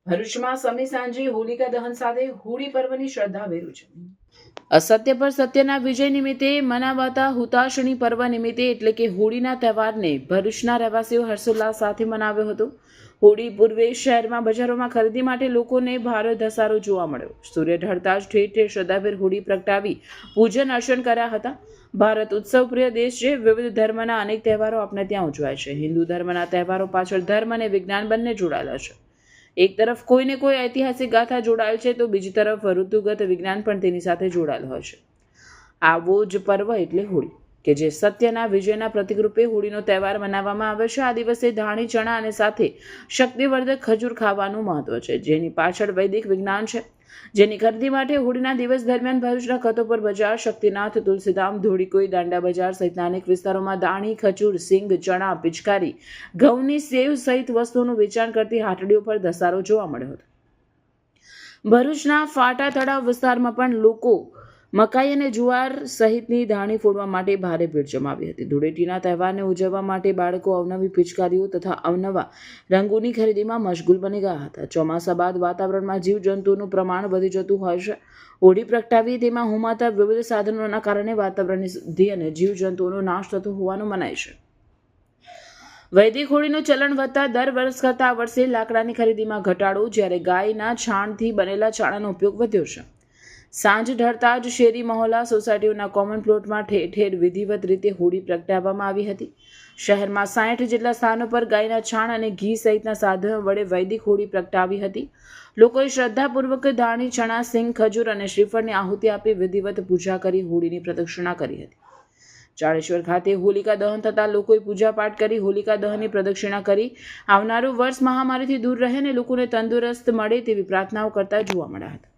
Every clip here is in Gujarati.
ભરૂચમાં સમી સાંજે હોલિકા દહન સાથે હોળી પર્વની શ્રદ્ધાભેર ઉજવણી. અસત્ય પર સત્યના વિજય નિમિત્તે મનાવાતા હુતાશની પર્વ નિમિત્તે એટલે કે હોળીના તહેવારને ભરૂચના રહેવાસીઓ હર્ષોલ્લાસ સાથે મનાવ્યો હતો. હોળી પૂર્વે શહેરમાં બજારોમાં ખરીદી માટે લોકોને ભારે ધસારો જોવા મળ્યો. સૂર્ય ઢળતા જ ઠેર ઠેર શ્રદ્ધાભેર હોળી પ્રગટાવી પૂજન અર્ચન કર્યા હતા. ભારત ઉત્સવ પ્રિય દેશ છે. વિવિધ ધર્મના અનેક તહેવારો આપણે ત્યાં ઉજવાય છે. હિન્દુ ધર્મના તહેવારો પાછળ ધર્મ અને વિજ્ઞાન બંને જોડાયેલા છે. એક તરફ કોઈને કોઈ ઐતિહાસિક ગાથા જોડાયેલ છે તો બીજી તરફ ઋતુગત વિજ્ઞાન પણ તેની સાથે જોડાયેલ હોય છે. આવો જ પર્વ એટલે હોળી, કે જે સત્યના વિજયના પ્રતિક રૂપે હોળીનો તહેવાર મનાવવામાં આવે છે. આ દિવસે ધાણી ચણા અને સાથે શક્તિવર્ધક ખજૂર ખાવાનું મહત્વ છે, જેની પાછળ વૈદિક વિજ્ઞાન છે. જેની ખરીદી માટે હોળીના દિવસ દરમિયાન ભરૂચના કતોપર બજાર, શક્તિનાથ, તુલસીધામ, ધોળીકોઈ, દાંડા બજાર સહિતના અનેક વિસ્તારોમાં દાણી, ખજૂર, સિંગ, ચણા, પિચકારી, ઘઉંની સેવ સહિત વસ્તુઓનું વેચાણ કરતી હાટડીઓ પર ધસારો જોવા મળ્યો હતો. ભરૂચના ફાટા તળાવ વિસ્તારમાં પણ લોકો મકાઈ અને જુવાર સહિતની ધાણી ફોડવા માટે ભારે ભીડ જમાવી હતી. ધૂળેટીના તહેવારને ઉજવવા માટે બાળકો અવનવી પિચકારીઓ તથા અવનવા રંગોની ખરીદીમાં મશગુલ બની ગયા હતા. ચોમાસા બાદ વાતાવરણમાં જીવજંતુઓનું પ્રમાણ વધી જતું હોય છે. હોળી પ્રગટાવી તેમાં હોમાતા વિવિધ સાધનોના કારણે વાતાવરણની શુદ્ધિ અને જીવજંતુઓનો નાશ થતો હોવાનું મનાય છે. વૈદિક હોળીનું ચલણ વધતા દર વર્ષ કરતાં આ વર્ષે લાકડાની ખરીદીમાં ઘટાડો, જ્યારે ગાયના છાણથી બનેલા ચાણાનો ઉપયોગ વધ્યો છે. સાંજ ઢળતા જ શેરી મહોલ્લા, સોસાયટીઓના કોમન પ્લોટમાં ઠેર ઠેર વિધિવત રીતે હોળી પ્રગટાવવામાં આવી હતી. શહેરમાં 60 જેટલા સ્થાનો પર ગાયના છાણ અને ઘી સહિતના સાધનો વડે વૈદિક હોળી પ્રગટાવી હતી. લોકોએ શ્રદ્ધાપૂર્વક ધાણી, ચણા, સિંગ, ખજૂર અને શ્રીફળની આહુતિ આપી વિધિવત પૂજા કરી હોળીની પ્રદક્ષિણા કરી હતી. ચાળેશ્વર ખાતે હોલિકા દહન થતાં લોકોએ પૂજાપાઠ કરી હોલિકા દહનની પ્રદક્ષિણા કરી આવનારું વર્ષ મહામારીથી દૂર રહે અને લોકોને તંદુરસ્ત મળે તેવી પ્રાર્થનાઓ કરતા જોવા મળ્યા હતા.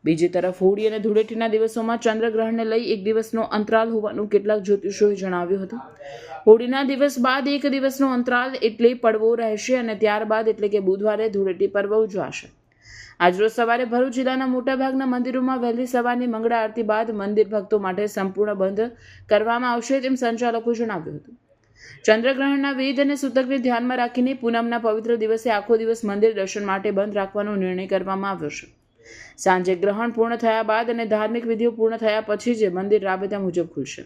બીજી તરફ હોળી અને ધૂળેટીના દિવસોમાં ચંદ્રગ્રહણને લઈ એક દિવસનો અંતરાલ હોવાનું કેટલાક જ્યોતિષોએ જણાવ્યું હતું. હોળીના દિવસ બાદ એક દિવસનો અંતરાલ એટલે પડવો રહેશે અને ત્યારબાદ એટલે કે બુધવારે ધૂળેટી પર્વ ઉજવાશે. આજરોજ સવારે ભરૂચ જિલ્લાના મોટાભાગના મંદિરોમાં વહેલી સવારની મંગળા આરતી બાદ મંદિર ભક્તો માટે સંપૂર્ણ બંધ કરવામાં આવશે તેમ સંચાલકોએ જણાવ્યું હતું. ચંદ્રગ્રહણના વેદ અને સૂતકને ધ્યાનમાં રાખીને પૂનમના પવિત્ર દિવસે આખો દિવસ મંદિર દર્શન માટે બંધ રાખવાનો નિર્ણય કરવામાં આવ્યો છે. સાંજે ગ્રહણ પૂર્ણ થયા બાદ અને ધાર્મિક વિધિઓ પૂર્ણ થયા પછી જ મંદિર રાબેતા મુજબ ખુલશે.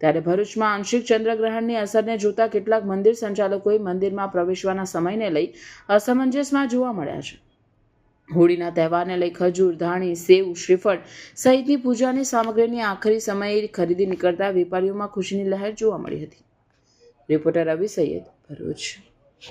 ત્યારે ભરૂચમાં આંશિક ચંદ્રગ્રહણની અસરને જોતા કેટલાક મંદિર સંચાલકોએ મંદિરમાં પ્રવેશવાના સમયને લઈ અસમંજસમાં જોવા મળ્યા છે. હોળીના તહેવારને લઈ ખજૂર, ધાણી, સેવ, શ્રીફળ સહિતની પૂજાની સામગ્રીની આખરી સમયે ખરીદી નીકળતા વેપારીઓમાં ખુશીની લહેર જોવા મળી હતી. રિપોર્ટર રવિ સૈયદ, ભરૂચ.